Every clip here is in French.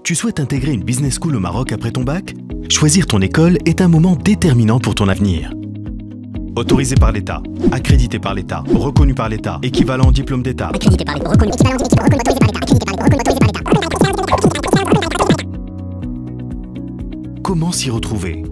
Tu souhaites intégrer une business school au Maroc après ton bac? Choisir ton école est un moment déterminant pour ton avenir. Autorisé par l'État, accrédité par l'État, reconnu par l'État, équivalent au diplôme d'État. Accrédité par l'État, reconnu, équivalent, autorisé par l'État, accrédité par l'État, reconnu, autorisé par l'État. Comment s'y retrouver?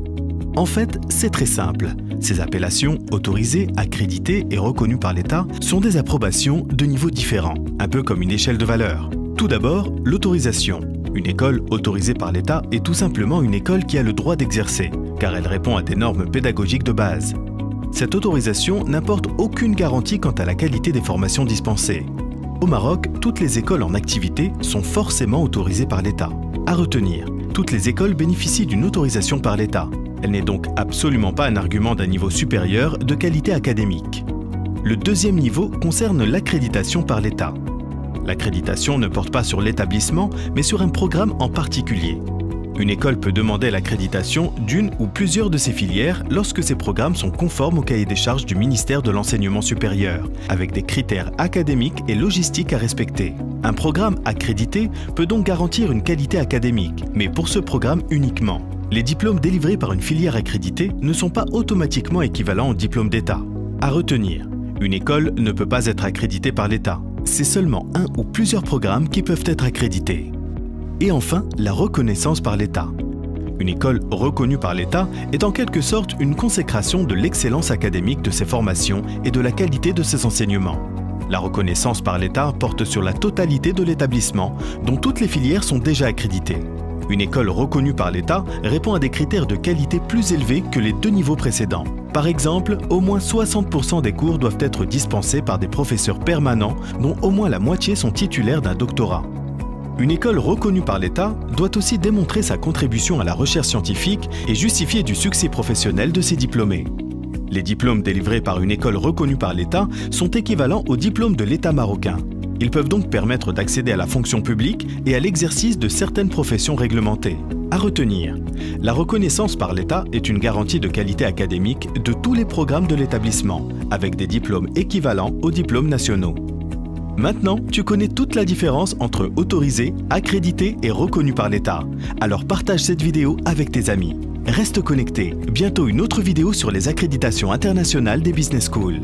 En fait, c'est très simple. Ces appellations, autorisées, accréditées et reconnues par l'État, sont des approbations de niveaux différents, un peu comme une échelle de valeur. Tout d'abord, l'autorisation. Une école autorisée par l'État est tout simplement une école qui a le droit d'exercer, car elle répond à des normes pédagogiques de base. Cette autorisation n'apporte aucune garantie quant à la qualité des formations dispensées. Au Maroc, toutes les écoles en activité sont forcément autorisées par l'État. À retenir, toutes les écoles bénéficient d'une autorisation par l'État. Elle n'est donc absolument pas un argument d'un niveau supérieur de qualité académique. Le deuxième niveau concerne l'accréditation par l'État. L'accréditation ne porte pas sur l'établissement, mais sur un programme en particulier. Une école peut demander l'accréditation d'une ou plusieurs de ses filières lorsque ces programmes sont conformes au cahier des charges du ministère de l'Enseignement supérieur, avec des critères académiques et logistiques à respecter. Un programme accrédité peut donc garantir une qualité académique, mais pour ce programme uniquement. Les diplômes délivrés par une filière accréditée ne sont pas automatiquement équivalents au diplôme d'État. À retenir, une école ne peut pas être accréditée par l'État. C'est seulement un ou plusieurs programmes qui peuvent être accrédités. Et enfin, la reconnaissance par l'État. Une école reconnue par l'État est en quelque sorte une consécration de l'excellence académique de ses formations et de la qualité de ses enseignements. La reconnaissance par l'État porte sur la totalité de l'établissement, dont toutes les filières sont déjà accréditées. Une école reconnue par l'État répond à des critères de qualité plus élevés que les deux niveaux précédents. Par exemple, au moins 60% des cours doivent être dispensés par des professeurs permanents, dont au moins la moitié sont titulaires d'un doctorat. Une école reconnue par l'État doit aussi démontrer sa contribution à la recherche scientifique et justifier du succès professionnel de ses diplômés. Les diplômes délivrés par une école reconnue par l'État sont équivalents aux diplômes de l'État marocain. Ils peuvent donc permettre d'accéder à la fonction publique et à l'exercice de certaines professions réglementées. À retenir, la reconnaissance par l'État est une garantie de qualité académique de tous les programmes de l'établissement, avec des diplômes équivalents aux diplômes nationaux. Maintenant, tu connais toute la différence entre autorisé, accrédité et reconnu par l'État. Alors partage cette vidéo avec tes amis. Reste connecté, bientôt une autre vidéo sur les accréditations internationales des business schools.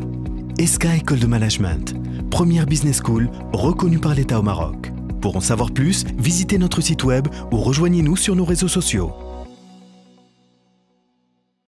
ESCA École de Management, première business school reconnue par l'État au Maroc. Pour en savoir plus, visitez notre site web ou rejoignez-nous sur nos réseaux sociaux.